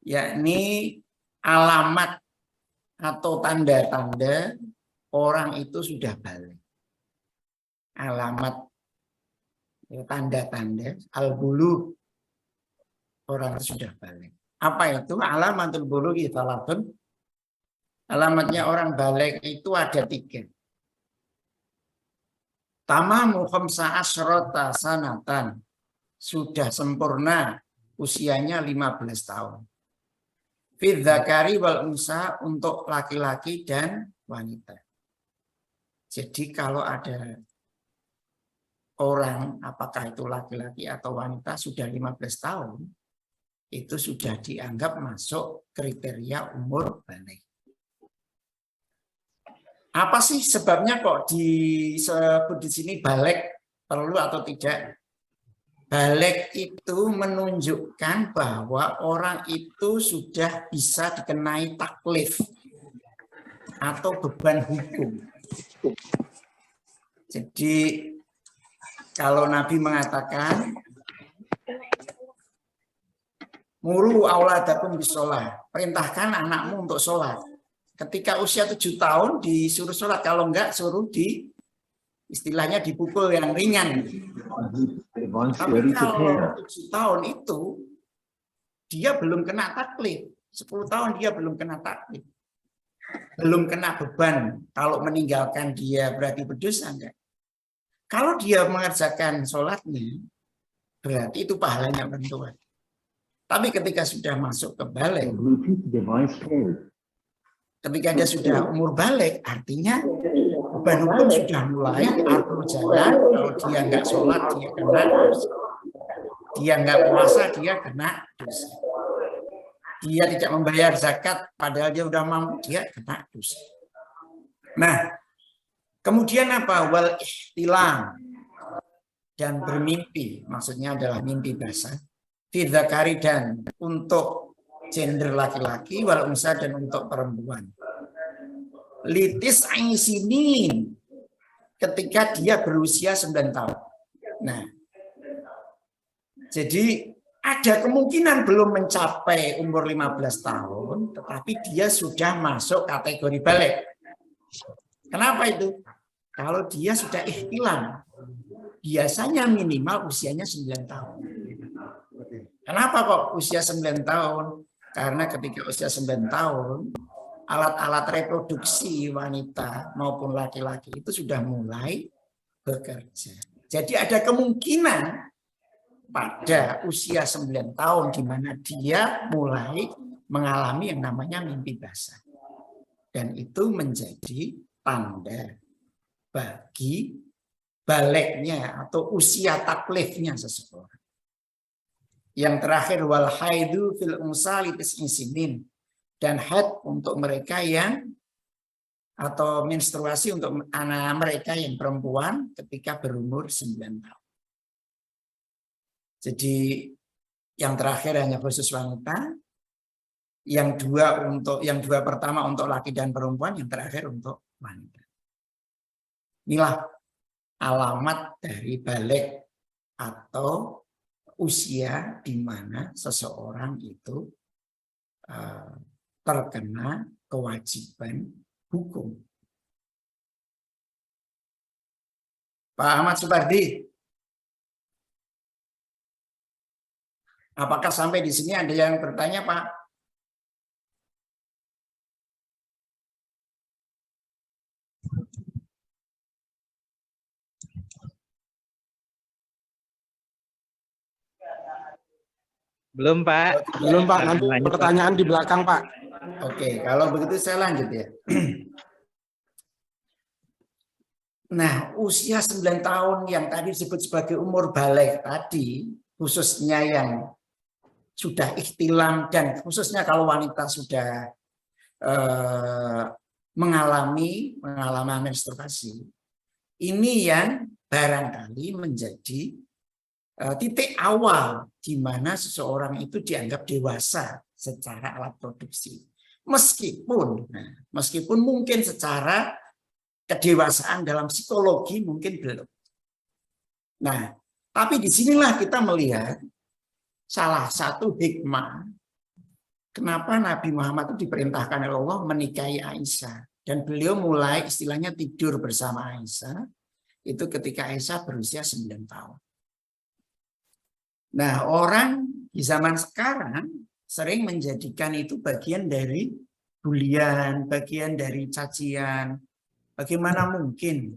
yakni alamat atau tanda-tanda orang itu sudah balik. Alamat, tanda-tanda al-bulugh, orang itu sudah balik. Apa itu? Alamatul bulugh salatun. Alamatnya orang balik itu ada 3. Tamamu khamsa asyrata sanatan. Sudah sempurna usianya 15 tahun. Fi dzakari wal unsa, untuk laki-laki dan wanita. Jadi kalau ada orang, apakah itu laki-laki atau wanita, sudah 15 tahun, itu sudah dianggap masuk kriteria umur balik. Apa sih sebabnya kok disebut di sini balik perlu atau tidak? Balik itu menunjukkan bahwa orang itu sudah bisa dikenai taklif atau beban hukum. Jadi kalau Nabi mengatakan muru auladakum bisolah, perintahkan anakmu untuk sholat. Ketika usia 7 tahun disuruh sholat, kalau enggak suruh istilahnya dipukul yang ringan. Tapi kalau 7 tahun itu dia belum kena taklif, 10 tahun dia belum kena taklif, belum kena beban. Kalau meninggalkan dia berarti berdosa enggak? Kalau dia mengerjakan sholatnya, berarti itu pahalanya bantuan. Tapi ketika sudah masuk ke balik, ketika dia sudah umur balik, artinya beban hukum sudah mulai atur jalan. Kalau dia nggak sholat, dia kena dosa. Dia nggak puasa, dia kena dosa. Dia tidak membayar zakat, padahal dia sudah mampu, dia kena dosa. Nah, kemudian apa? Wal ihtilam, dan bermimpi, maksudnya adalah mimpi basah. Fi dzakari, dan untuk gender laki-laki, wal unsa, dan untuk perempuan. Litis aisinin, ketika dia berusia 9 tahun. Nah, jadi ada kemungkinan belum mencapai umur 15 tahun, tetapi dia sudah masuk kategori balik. Kenapa itu? Kalau dia sudah ihtilam, biasanya minimal usianya 9 tahun. Kenapa kok usia 9 tahun? Karena ketika usia 9 tahun, alat-alat reproduksi wanita maupun laki-laki itu sudah mulai bekerja. Jadi ada kemungkinan pada usia 9 tahun di mana dia mulai mengalami yang namanya mimpi basah. Dan itu menjadi tanda bagi baliknya atau usia taklifnya seseorang. Yang terakhir wal haidu fil unsali tis'in, dan haid untuk mereka yang atau menstruasi untuk anak mereka yang perempuan ketika berumur 9 tahun. Jadi yang terakhir hanya khusus wanita, yang dua pertama untuk laki dan perempuan, yang terakhir untuk wanita. Inilah alamat dari balik atau usia di mana seseorang itu terkena kewajiban hukum. Pak Ahmad Supardi, apakah sampai di sini ada yang bertanya, Pak? Belum, Pak. Belum, Pak. Nanti pertanyaan di belakang, Pak. Oke, kalau begitu saya lanjut ya. Nah, usia 9 tahun yang tadi disebut sebagai umur balik tadi, khususnya yang sudah ikhtilam dan khususnya kalau wanita sudah mengalami menstruasi, ini yang barangkali menjadi titik awal di mana seseorang itu dianggap dewasa secara alat produksi. Meskipun mungkin secara kedewasaan dalam psikologi mungkin belum. Nah, tapi disinilah kita melihat salah satu hikmah kenapa Nabi Muhammad itu diperintahkan oleh Allah menikahi Aisyah. Dan beliau mulai istilahnya tidur bersama Aisyah itu ketika Aisyah berusia 9 tahun. Nah, orang di zaman sekarang sering menjadikan itu bagian dari bulian, bagian dari cacian. Bagaimana mungkin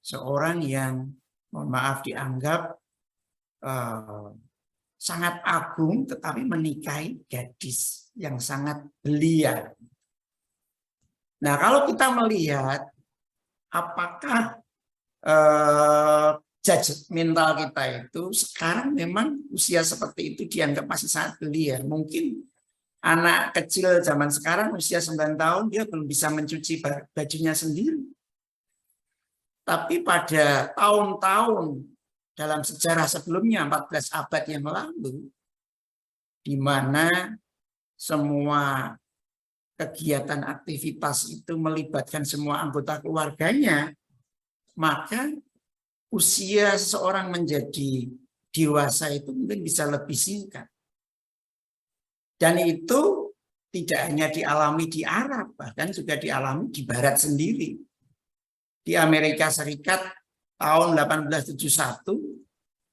seorang yang, mohon maaf, dianggap sangat agung tetapi menikahi gadis yang sangat belia. Nah, kalau kita melihat apakah judgmental kita itu sekarang memang usia seperti itu dianggap masih sangat belia. Mungkin anak kecil zaman sekarang usia 9 tahun dia belum bisa mencuci bajunya sendiri. Tapi pada tahun-tahun dalam sejarah sebelumnya 14 abad yang lalu, di mana semua kegiatan aktivitas itu melibatkan semua anggota keluarganya, maka usia seseorang menjadi dewasa itu mungkin bisa lebih singkat. Dan itu tidak hanya dialami di Arab, bahkan juga dialami di Barat sendiri. Di Amerika Serikat tahun 1871,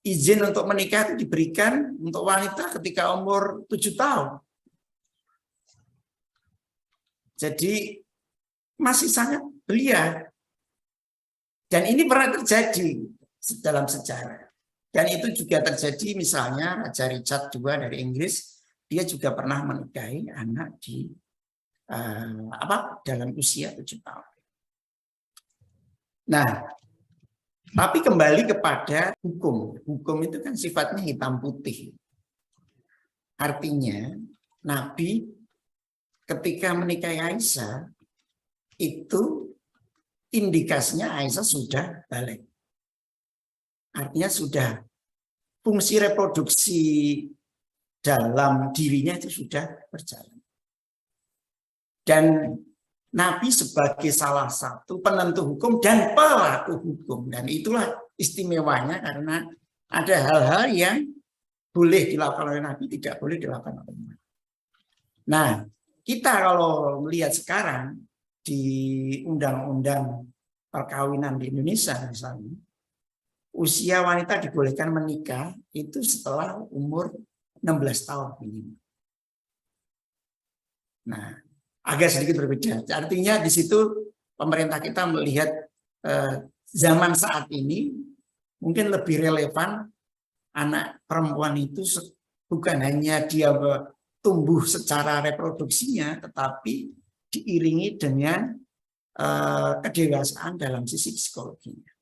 izin untuk menikah itu diberikan untuk wanita ketika umur 7 tahun. Jadi masih sangat belia. Dan ini pernah terjadi dalam sejarah. Dan itu juga terjadi misalnya Raja Richard II dari Inggris, dia juga pernah menikahi anak di dalam usia 7 tahun. Nah, tapi kembali kepada hukum. Hukum itu kan sifatnya hitam putih. Artinya Nabi ketika menikahi Aisyah itu indikasinya Aisyah sudah balik. Artinya sudah fungsi reproduksi dalam dirinya itu sudah berjalan. Dan Nabi sebagai salah satu penentu hukum dan pelaku hukum. Dan itulah istimewanya karena ada hal-hal yang boleh dilakukan oleh Nabi, tidak boleh dilakukan oleh Nabi. Nah, kita kalau melihat sekarang di undang-undang perkawinan di Indonesia misalnya, usia wanita dibolehkan menikah itu setelah umur 16 tahun minimal. Nah, agak sedikit berbeda. Artinya di situ pemerintah kita melihat zaman saat ini mungkin lebih relevan anak perempuan itu bukan hanya dia tumbuh secara reproduksinya, tetapi diiringi dengan kedewasaan dalam sisi psikologinya.